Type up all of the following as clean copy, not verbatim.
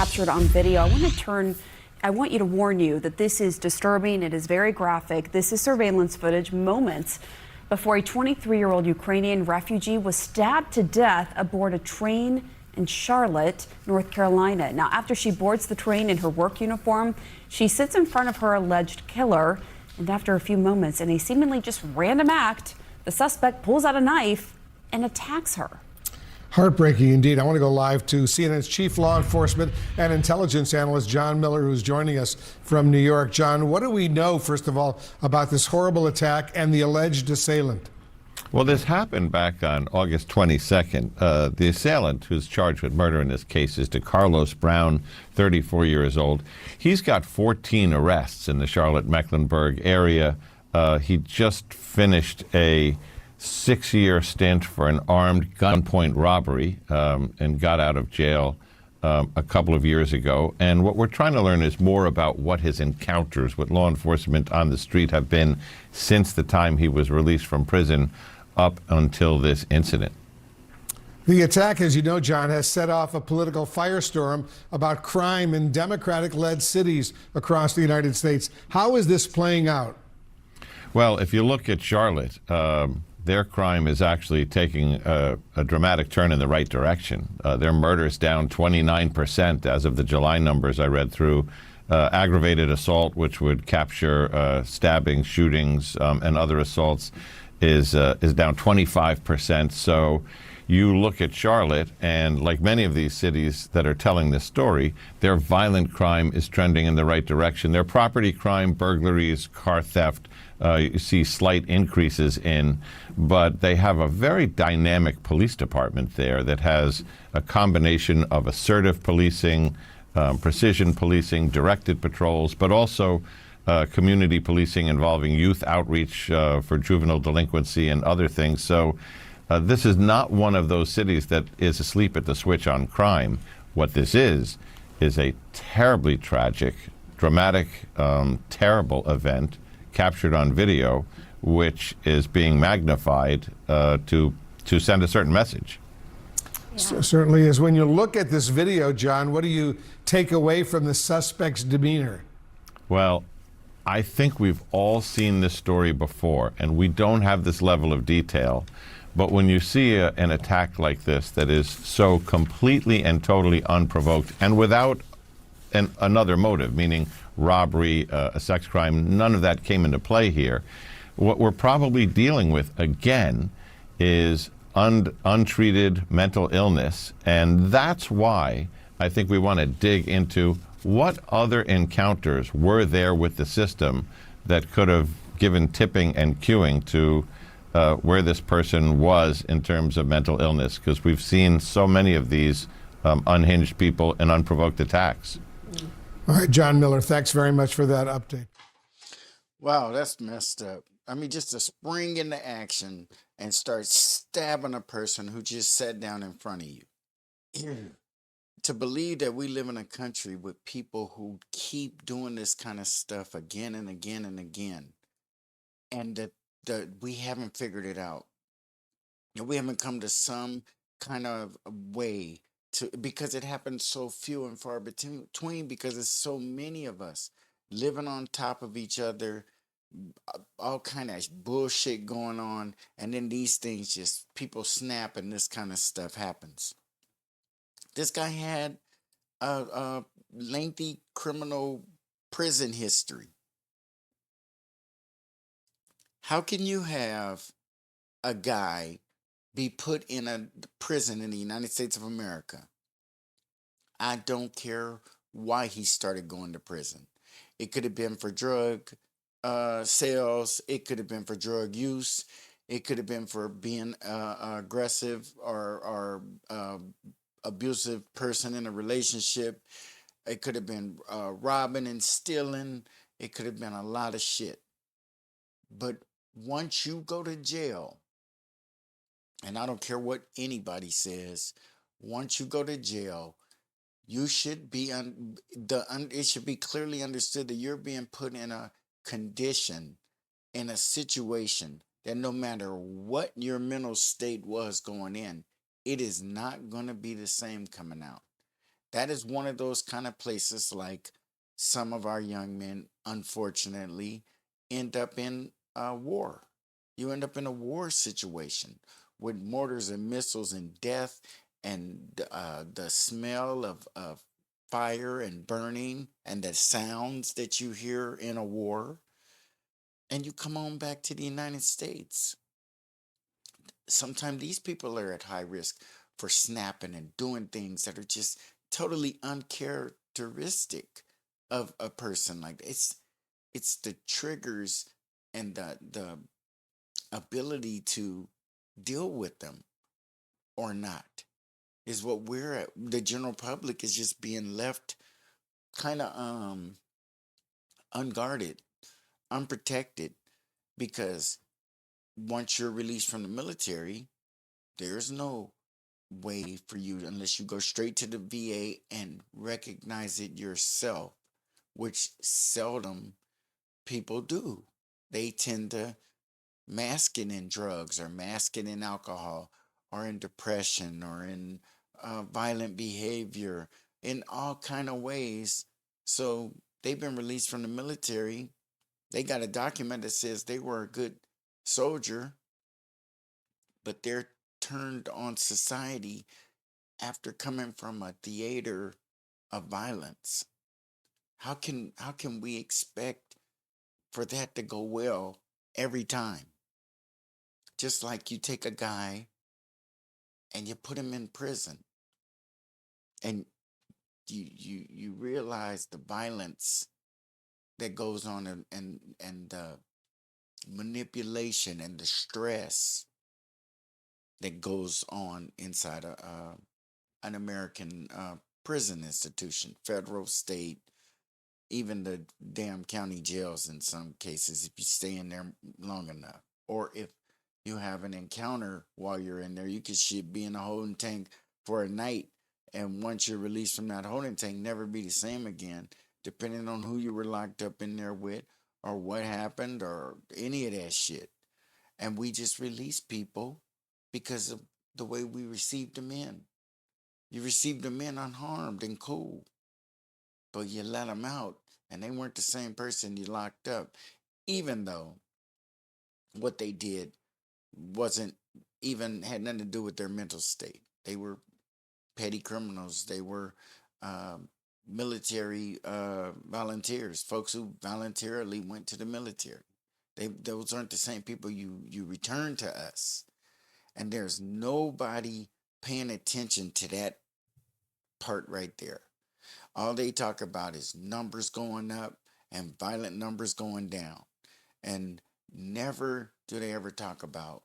captured on video. I want you to warn you that this is disturbing. It is very graphic. This is surveillance footage moments before a 23-year-old Ukrainian refugee was stabbed to death aboard a train in Charlotte, North Carolina. Now, after she boards the train in her work uniform, she sits in front of her alleged killer. And after a few moments, in a seemingly just random act, the suspect pulls out a knife and attacks her. Heartbreaking indeed. I want to go live to CNN's chief law enforcement and intelligence analyst, John Miller, who's joining us from New York. John, what do we know, first of all, about this horrible attack and the alleged assailant? Well, this happened back on August 22nd. The assailant, who's charged with murder in this case, is DeCarlos Brown, 34 years old. He's got 14 arrests in the Charlotte-Mecklenburg area. He just finished a 6-year stint for an armed gunpoint robbery and got out of jail a couple of years ago. And what we're trying to learn is more about what his encounters with law enforcement on the street have been since the time he was released from prison up until this incident. The attack, as you know, John, has set off a political firestorm about crime in Democratic-led cities across the United States. How is this playing out? Well, if you look at Charlotte, their crime is actually taking a dramatic turn in the right direction. Their murders down 29% as of the July numbers I read through. Aggravated assault, which would capture stabbings, shootings, and other assaults, is down 25%. So you look at Charlotte, and like many of these cities that are telling this story, their violent crime is trending in the right direction. Their property crime, burglaries, car theft, you see slight increases in, but they have a very dynamic police department there that has a combination of assertive policing, precision policing, directed patrols, but also community policing involving youth outreach for juvenile delinquency and other things. So this is not one of those cities that is asleep at the switch on crime. What this is a terribly tragic, dramatic, terrible event captured on video, which is being magnified to send a certain message. Yeah. Certainly is. When you look at this video, John, what do you take away from the suspect's demeanor? Well, I think we've all seen this story before, and we don't have this level of detail. But when you see an attack like this that is so completely and totally unprovoked and without another motive, meaning robbery, a sex crime, none of that came into play here. What we're probably dealing with, again, is untreated mental illness. And that's why I think we want to dig into what other encounters were there with the system that could have given tipping and cueing to where this person was in terms of mental illness, because we've seen so many of these unhinged people and unprovoked attacks. All right, John Miller, thanks very much for that update. Wow, that's messed up. I mean, just to spring into action and start stabbing a person who just sat down in front of you. To believe that we live in a country with people who keep doing this kind of stuff again and again and again, and that we haven't figured it out. And we haven't come to some kind of way to, because it happens so few and far between, because there's so many of us living on top of each other, all kind of bullshit going on, and then these things just, people snap and this kind of stuff happens. This guy had a lengthy criminal prison history. How can you have a guy be put in a prison in the United States of America? I don't care why he started going to prison. It could have been for drug sales. It could have been for drug use. It could have been for being aggressive or abusive person in a relationship. It could have been robbing and stealing. It could have been a lot of shit. But once you go to jail, and I don't care what anybody says, once you go to jail, you should be it should be clearly understood that you're being put in a condition, in a situation that no matter what your mental state was going in, it is not going to be the same coming out. That is one of those kind of places like some of our young men, unfortunately, end up in war. You end up in a war situation with mortars and missiles and death and the smell of fire and burning and the sounds that you hear in a war. And you come on back to the United States. Sometimes these people are at high risk for snapping and doing things that are just totally uncharacteristic of a person like that. It's the triggers and the ability to deal with them or not is what we're at. The general public is just being left kind of unguarded, unprotected, because once you're released from the military, there's no way for you unless you go straight to the VA and recognize it yourself, which seldom people do. They tend to mask it in drugs or mask it in alcohol or in depression or in violent behavior in all kind of ways. So they've been released from the military. They got a document that says they were a good soldier, but they're turned on society after coming from a theater of violence. How can we expect for that to go well every time? Just like you take a guy and you put him in prison and you realize the violence that goes on and the manipulation and the stress that goes on inside an American prison institution, federal, state, even the damn county jails in some cases, if you stay in there long enough. Or if you have an encounter while you're in there, you could shit be in a holding tank for a night. And once you're released from that holding tank, never be the same again, depending on who you were locked up in there with or what happened or any of that shit. And we just release people because of the way we received them in. You received them in unharmed and cool, but you let them out and they weren't the same person you locked up, even though what they did wasn't even had nothing to do with their mental state. They were petty criminals. They were military volunteers, folks who voluntarily went to the military. Those aren't the same people you return to us. And there's nobody paying attention to that part right there. All they talk about is numbers going up and violent numbers going down. And never do they ever talk about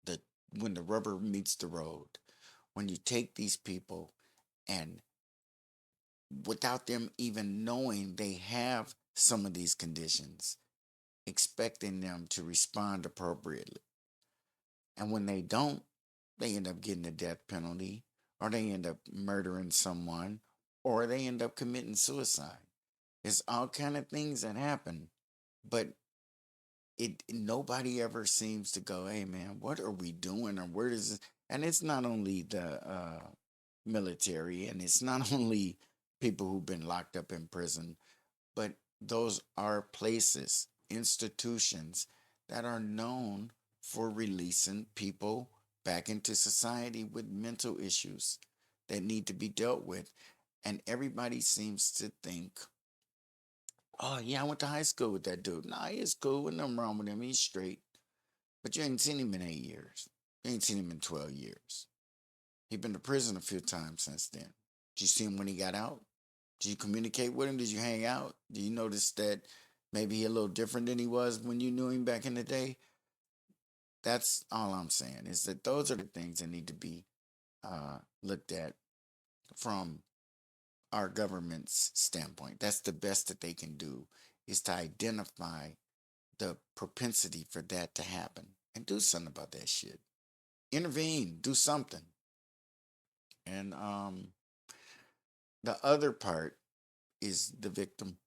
the when the rubber meets the road. When you take these people and without them even knowing they have some of these conditions, expecting them to respond appropriately. And when they don't, they end up getting the death penalty, or they end up murdering someone, or they end up committing suicide. There's all kind of things that happen, but it nobody ever seems to go, "Hey man, what are we doing?" or "Where does this?" And it's not only the military, and it's not only people who've been locked up in prison, but those are places, institutions that are known for releasing people back into society with mental issues that need to be dealt with. And everybody seems to think, "Oh, yeah, I went to high school with that dude." Nah, he is cool. With nothing wrong with him. He's straight. But you ain't seen him in 8 years. You ain't seen him in 12 years. He been to prison a few times since then. Did you see him when he got out? Did you communicate with him? Did you hang out? Did you notice that maybe he a little different than he was when you knew him back in the day? That's all I'm saying, is that those are the things that need to be looked at from our government's standpoint. That's the best that they can do, is to identify the propensity for that to happen and do something about that shit. Intervene, do something. And the other part is the victim.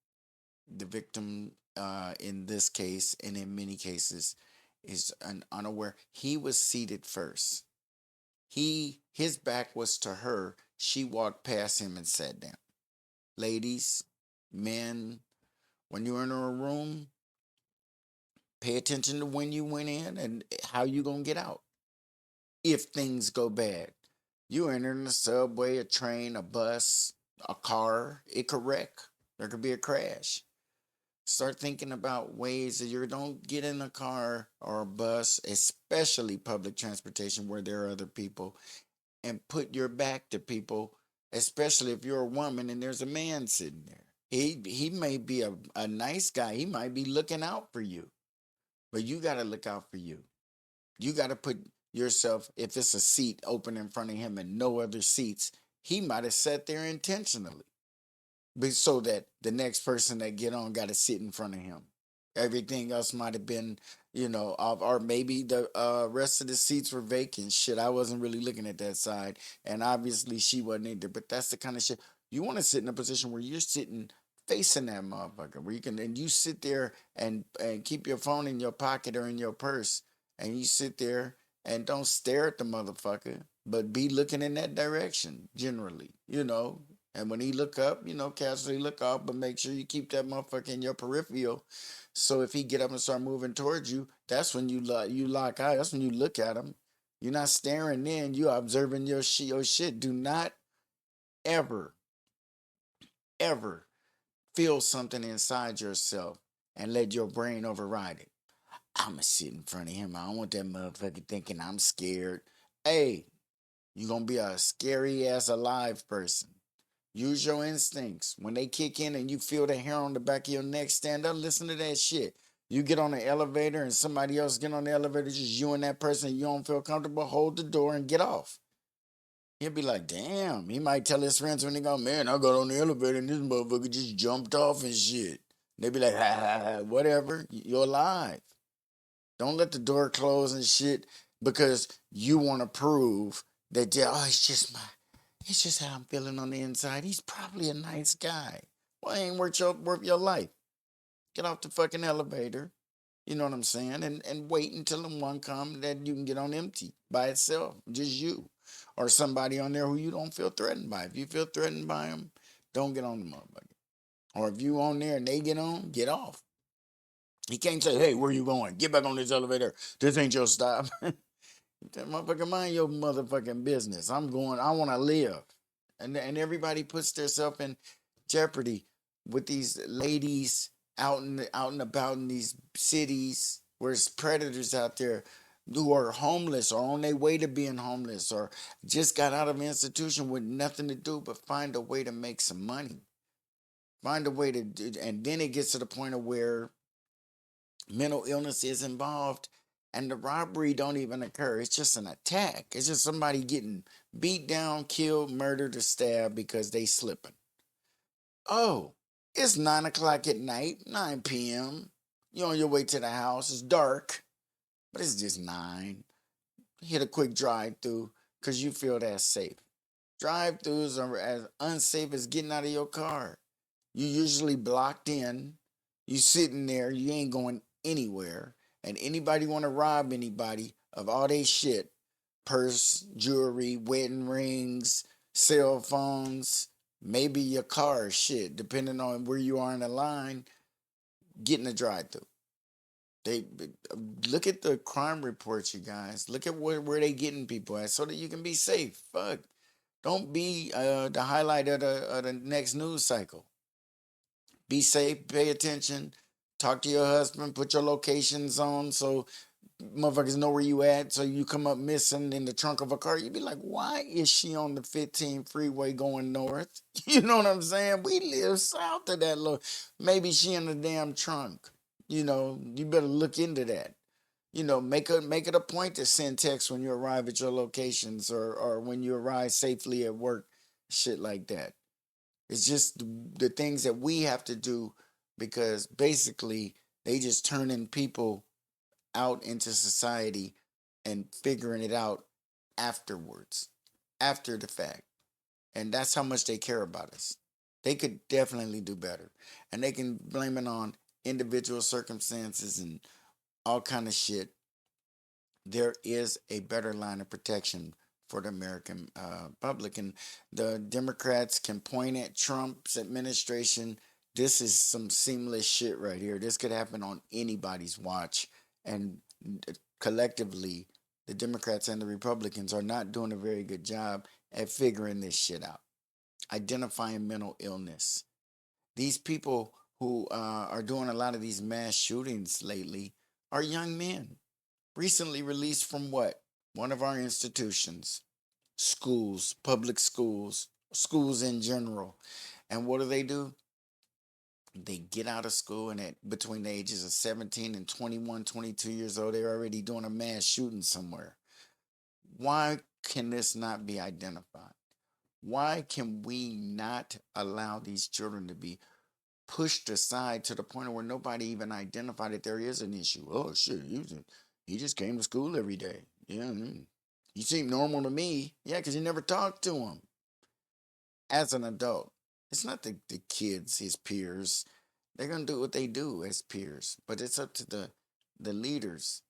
The victim, in this case and in many cases, is an unaware. He was seated first. His back was to her. She walked past him and sat down. Ladies, men, when you enter a room, pay attention to when you went in and how you gonna get out. If things go bad, you enter in a subway, a train, a bus, a car, it could wreck. There could be a crash. Start thinking about ways that you don't get in a car or a bus, especially public transportation where there are other people, and put your back to people, especially if you're a woman and there's a man sitting there. He may be a nice guy. He might be looking out for you, but you got to look out for you. You got to put yourself, if it's a seat open in front of him and no other seats, he might have sat there intentionally, but so that the next person that get on got to sit in front of him. Everything else might have been, or maybe the rest of the seats were vacant. Shit, I wasn't really looking at that side, and obviously she wasn't either. But that's the kind of shit you want to sit in a position where you're sitting facing that motherfucker, where you can, and you sit there and keep your phone in your pocket or in your purse, and you sit there and don't stare at the motherfucker, but be looking in that direction generally. And when he look up, casually look up, but make sure you keep that motherfucker in your peripheral. So if he get up and start moving towards you, that's when you lock eye. That's when you look at him. You're not staring in. You observing your shit. Do not ever, ever feel something inside yourself and let your brain override it. I'ma sit in front of him. I don't want that motherfucker thinking I'm scared. Hey, you gonna be a scary ass alive person. Use your instincts. When they kick in and you feel the hair on the back of your neck stand up, listen to that shit. You get on the elevator and somebody else get on the elevator, just you and that person, and you don't feel comfortable, hold the door and get off. He'll be like, damn. He might tell his friends when they go, man, I got on the elevator and this motherfucker just jumped off and shit. They be like, ha ha ha, whatever. You're alive. Don't let the door close and shit because you want to prove that, it's just how I'm feeling on the inside. He's probably a nice guy. Well, ain't worth your life. Get off the fucking elevator. You know what I'm saying? And wait until the one come that you can get on empty by itself. Just you. Or somebody on there who you don't feel threatened by. If you feel threatened by them, don't get on the motherfucker. Or if you on there and they get on, get off. He can't say, hey, where you going? Get back on this elevator. This ain't your stop. That motherfucker, mind your motherfucking business. I want to live. And everybody puts themselves in jeopardy with these ladies out and about in these cities where there's predators out there who are homeless or on their way to being homeless or just got out of an institution with nothing to do but find a way to make some money. Find a way to do, and then it gets to the point of where mental illness is involved and the robbery don't even occur. It's just an attack. It's just somebody getting beat down, killed, murdered, or stabbed because they slipping. Oh, it's 9 o'clock at night, 9 p.m. You're on your way to the house. It's dark, but it's just 9. Hit a quick drive-through because you feel that's safe. Drive-throughs are as unsafe as getting out of your car. You usually blocked in. You sitting there. You ain't going anywhere. And anybody want to rob anybody of all they shit, purse, jewelry, wedding rings, cell phones, maybe your car, shit, depending on where you are in the line, get in the drive-thru. They look at the crime reports, you guys. Look at where they getting people at so that you can be safe. Fuck. Don't be the highlight of the next news cycle. Be safe, pay attention, talk to your husband, put your locations on so motherfuckers know where you at. So you come up missing in the trunk of a car, you be like, why is she on the 15 freeway going north? You know what I'm saying? We live south of that low. Maybe she in the damn trunk. You better look into that. Make it a point to send text when you arrive at your locations or when you arrive safely at work, shit like that. It's just the things that we have to do because basically they just turning people out into society and figuring it out afterwards, after the fact. And that's how much they care about us. They could definitely do better. And they can blame it on individual circumstances and all kind of shit. There is a better line of protection for the American public. And the Democrats can point at Trump's administration. This is some seamless shit right here. This could happen on anybody's watch. And collectively, the Democrats and the Republicans are not doing a very good job at figuring this shit out, identifying mental illness. These people who are doing a lot of these mass shootings lately are young men, recently released from what? One of our institutions, schools, public schools, schools in general. And what do? They get out of school, and at between the ages of 17 and 21, 22 years old, they're already doing a mass shooting somewhere. Why can this not be identified? Why can we not allow these children to be pushed aside to the point where nobody even identified that there is an issue? Oh, shit, he just came to school every day. Yeah, he seemed normal to me. Yeah, because you never talked to him. As an adult, it's not the kids, his peers. They're going to do what they do as peers. But it's up to the leaders,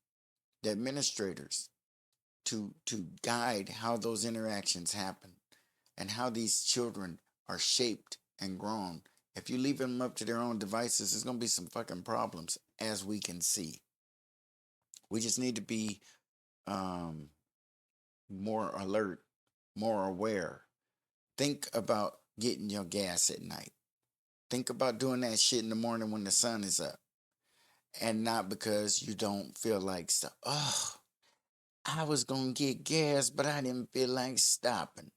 the administrators, to guide how those interactions happen and how these children are shaped and grown. If you leave them up to their own devices, there's going to be some fucking problems, as we can see. We just need to be more alert, more aware. Think about getting your gas at night. Think about doing that shit in the morning when the sun is up. And not because you don't feel like stuff. Oh, I was going to get gas, but I didn't feel like stopping.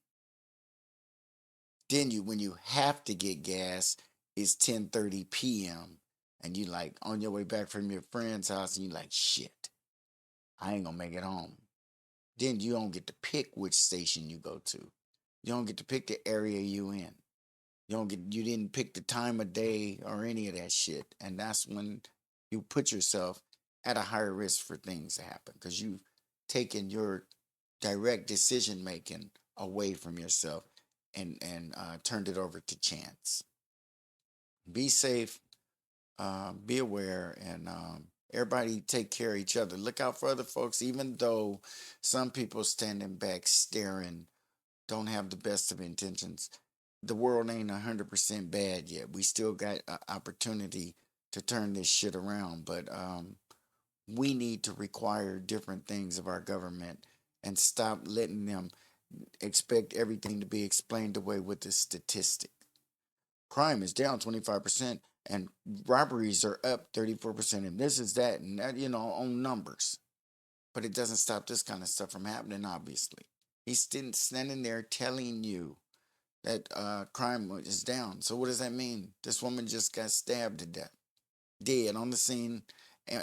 Then when you have to get gas, it's 10:30 p.m. and you like on your way back from your friend's house and you like, shit, I ain't going to make it home. Then you don't get to pick which station you go to. You don't get to pick the area you in. You didn't pick the time of day or any of that shit. And that's when you put yourself at a higher risk for things to happen, because you've taken your direct decision making away from yourself and turned it over to chance. Be safe, be aware, and everybody take care of each other. Look out for other folks, even though some people standing back staring don't have the best of intentions. The world ain't 100% bad yet. We still got an opportunity to turn this shit around, but we need to require different things of our government and stop letting them expect everything to be explained away with a statistic. Crime is down 25% and robberies are up 34%, and this is that, and that, on numbers. But it doesn't stop this kind of stuff from happening, obviously. He's still standing there telling you that crime is down. So what does that mean? This woman just got stabbed to death, dead on the scene,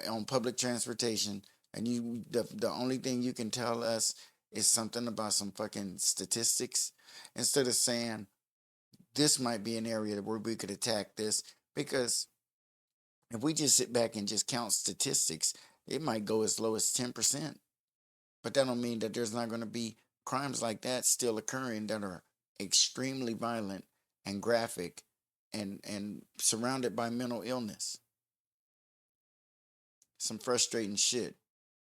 on public transportation, and the only thing you can tell us is something about some fucking statistics, instead of saying this might be an area where we could attack this. Because if we just sit back and just count statistics, it might go as low as 10%. But that don't mean that there's not going to be crimes like that still occurring that are extremely violent and graphic and surrounded by mental illness. Some frustrating shit.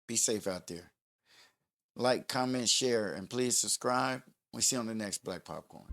Be safe out there. Like, comment, share, and please subscribe. We see you on the next Black Popcorn.